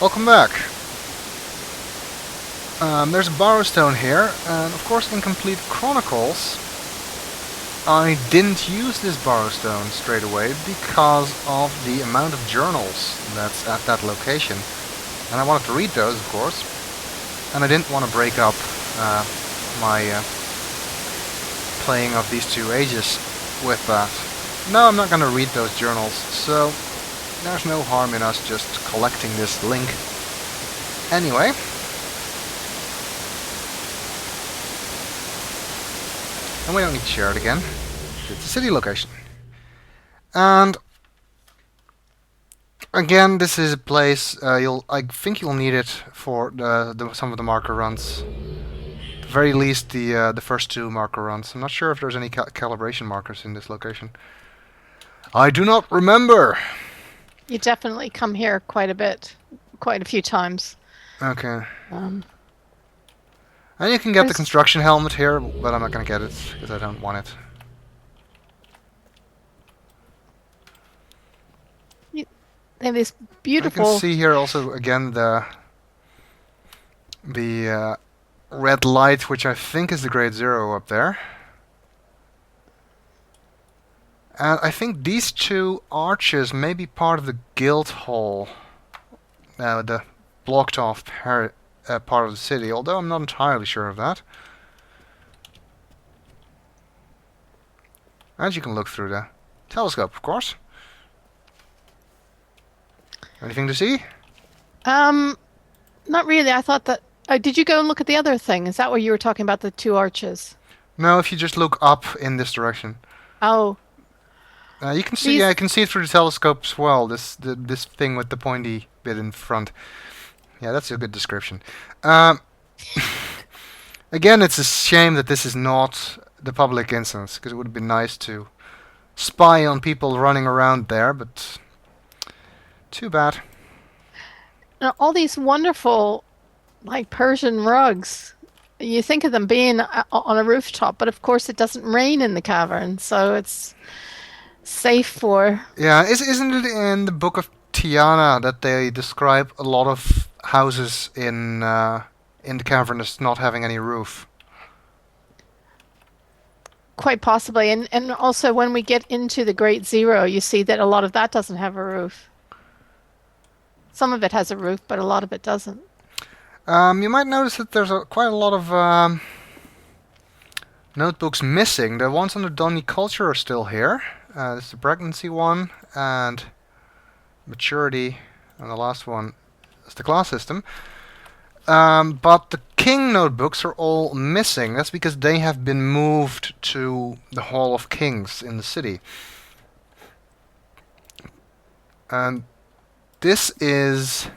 Welcome back. There's a Bahro stone here, and of course in Complete Chronicles I didn't use this Bahro stone straight away because of the amount of journals that's at that location. And I wanted to read those, of course, and I didn't want to break up my playing of these two ages with that. No, I'm not going to read those journals, so there's no harm in us just collecting this link anyway. And we don't need to share it again. It's a city location. And again, this is a place I think you'll need it for some of the marker runs. At the very least, the first two marker runs. I'm not sure if there's any calibration markers in this location. I do not remember. You definitely come here quite a few times. Okay. And you can get the construction helmet here, but I'm not going to get it because I don't want it. They have this beautiful. I can see here also again the red light, which I think is the Grade Zero up there. And I think these two arches may be part of the guild hall, the blocked off part of the city, although I'm not entirely sure of that. And you can look through the telescope, of course. Anything to see? Not really. I thought that. Did you go and look at the other thing? Is that what you were talking about, the two arches? No, if you just look up in this direction. Oh. You can see. Yeah, I can see it through the telescope as well. This thing with the pointy bit in front. Yeah, that's a good description. Again, it's a shame that this is not the public instance, because it would have been nice to spy on people running around there, but too bad. Now, all these wonderful, like Persian rugs. You think of them being on a rooftop, but of course it doesn't rain in the cavern, so it's safe for. Yeah, isn't it in the Book of Tiana that they describe a lot of houses in the cavern as not having any roof? Quite possibly, and also when we get into the Great Zero, you see that a lot of that doesn't have a roof. Some of it has a roof, but a lot of it doesn't. You might notice that there's quite a lot of notebooks missing. The ones on the Donny Culture are still here. This is the pregnancy one, and maturity, and the last one is the class system. But the King notebooks are all missing. That's because they have been moved to the Hall of Kings in the city. And this is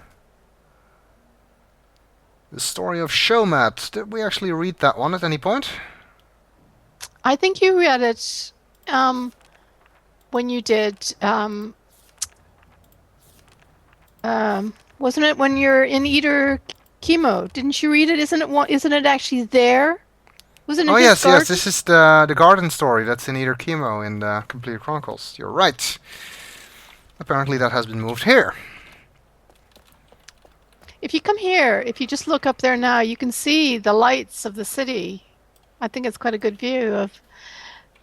the story of Showmat. Did we actually read that one at any point? I think you read it when you did. Wasn't it when you're in Eder Chemo? Didn't you read it? Isn't it actually there? Wasn't it? Oh yes, yes. This is the garden story that's in Eder Chemo in the Complete Chronicles. You're right. Apparently that has been moved here. If you come here, if you just look up there now, you can see the lights of the city. I think it's quite a good view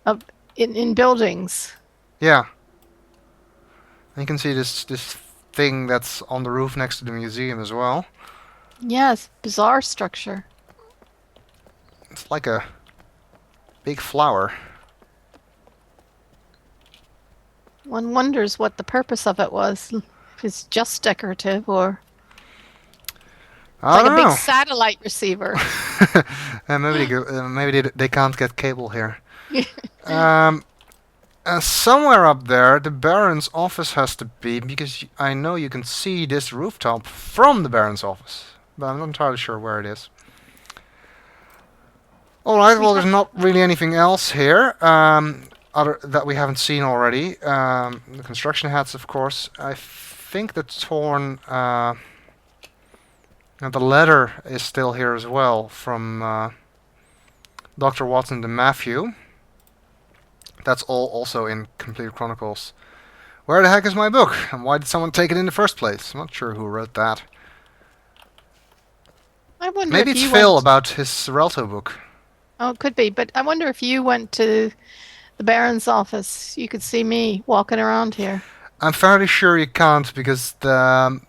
of in buildings. Yeah. And you can see this thing that's on the roof next to the museum as well. Yes, bizarre structure. It's like a big flower. One wonders what the purpose of it was. If it's just decorative or I don't like a know. big satellite receiver. Maybe they can't get cable here. Somewhere up there, the Baron's office has to be, because I know you can see this rooftop from the Baron's office, but I'm not entirely sure where it is. Alright, well, there's not really anything else here that we haven't seen already. The construction hats, of course. I think the torn... and the letter is still here as well from Dr. Watson to Matthew. That's all also in Complete Chronicles. Where the heck is my book? And why did someone take it in the first place? I'm not sure who wrote that. I wonder Maybe if it's you Phil went. about his Seralto book. Oh, it could be, but I wonder if you went to the Baron's office. You could see me walking around here. I'm fairly sure you can't because the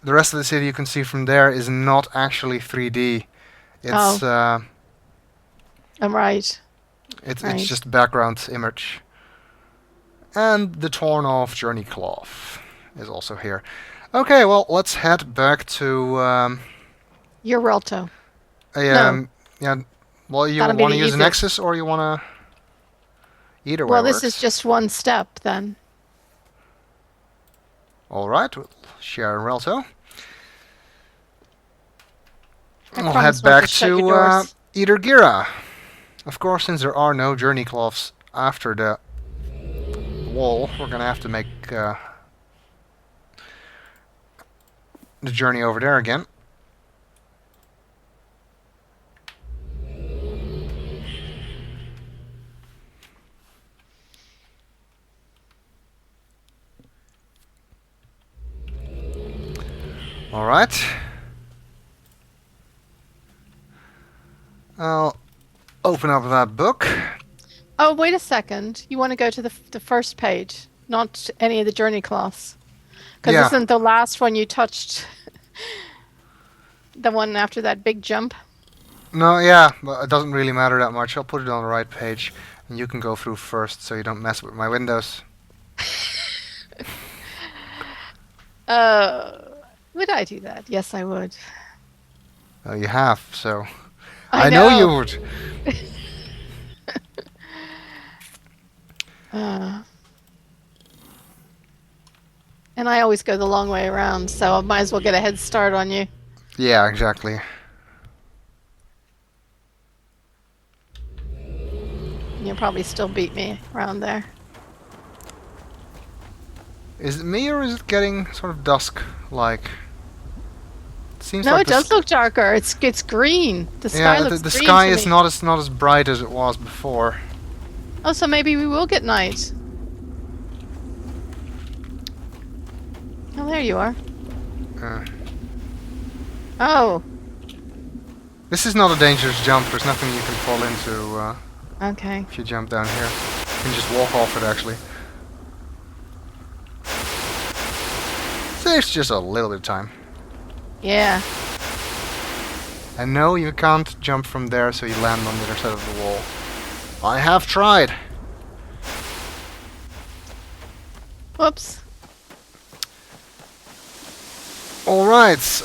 rest of the city you can see from there is not actually 3D. It's Oh, I'm right. it's Right. just background image. And the torn off journey cloth is also here. Okay, well let's head back to You're Relto. No, um yeah. Well, you that'll be want the to use a easiest. Nexus or you want to either way Well, this is works. just one step then. All right, we'll share in Relto. I We'll head promise not to back shut your to doors. Eder Gira. Of course, since there are no journey cloths after the wall, we're gonna have to make the journey over there again. All right. I'll open up that book. Oh, wait a second. You want to go to the first page, not any of the journey cloths. Because Yeah. isn't the last one you touched the one after that big jump? No, yeah, but it doesn't really matter that much. I'll put it on the right page, and you can go through first, so you don't mess with my windows. Uh, would I do that? Yes, I would. Well, you have, so I I know you know. would. Uh, and I always go the long way around, so I might as well get a head start on you. Yeah, exactly. You'll probably still beat me around there. Is it me, or is it getting sort of dusk-like? It seems No, like it does look darker. It's green. The sky yeah, looks the green sky to is me. not as bright as it was before. Oh, so maybe we will get night. Oh, there you are. Uh, Oh, this is not a dangerous jump. There's nothing you can fall into okay. if you jump down here. You can just walk off it, actually. Saves just a little bit of time. Yeah. And no, you can't jump from there, so you land on the other side of the wall. I have tried. Whoops. All right.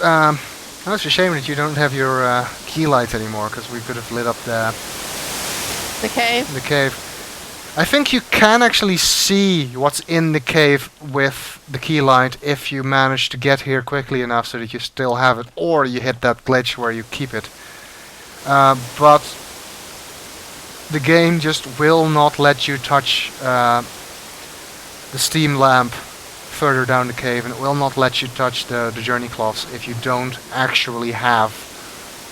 Now it's a shame that you don't have your key light anymore, because we could have lit up The cave. the cave. I think you can actually see what's in the cave with the key light if you manage to get here quickly enough so that you still have it, or you hit that glitch where you keep it. But the game just will not let you touch the steam lamp further down the cave, and it will not let you touch the journey cloths if you don't actually have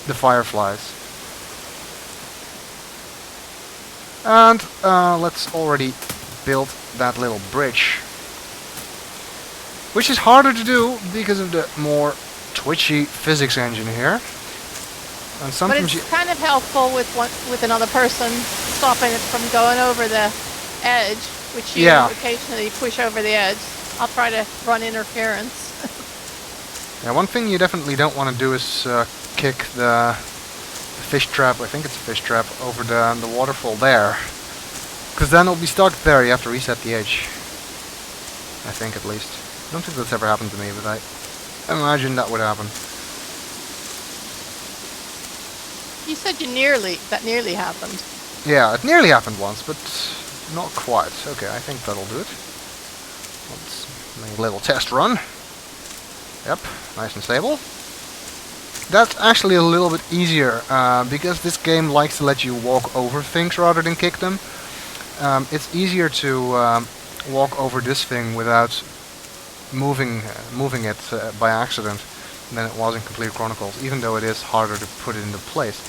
the fireflies. And let's already build that little bridge, which is harder to do because of the more twitchy physics engine here. And But sometimes you... it's kind of helpful with another person stopping it from going over the edge, which you Yeah. occasionally push over the edge. I'll try to run interference. Yeah, one thing you definitely don't want to do is kick the fish trap, I think it's a fish trap, over the waterfall there. Because then it'll be stuck there, you have to reset the edge. I think, at least. I don't think that's ever happened to me, but I imagine that would happen. You said that nearly happened. Yeah, it nearly happened once, but not quite. Okay, I think that'll do it. Let's make a little test run. Yep, nice and stable. That's actually a little bit easier, because this game likes to let you walk over things rather than kick them. It's easier to walk over this thing without moving it by accident than it was in Complete Chronicles, even though it is harder to put it into place.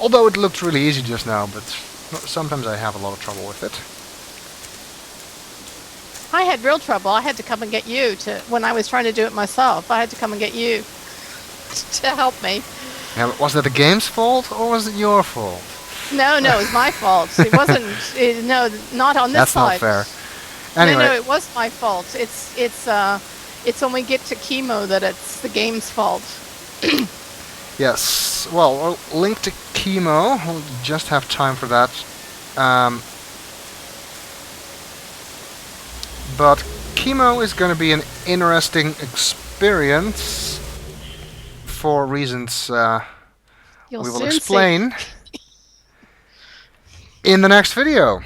Although it looked really easy just now, but sometimes I have a lot of trouble with it. I had real trouble. I had to come and get you when I was trying to do it myself. I had to come and get you to help me. Yeah, but was that the game's fault or was it your fault? No, no, it was my fault. It wasn't. No, not on this That's not side. fair. No, Anyway, no, it was my fault. It's when we get to chemo that it's the game's fault. yes. Well, we'll link to chemo. We'll just have time for that. Um, but chemo is going to be an interesting experience for reasons You'll we will soon see. explain in the next video.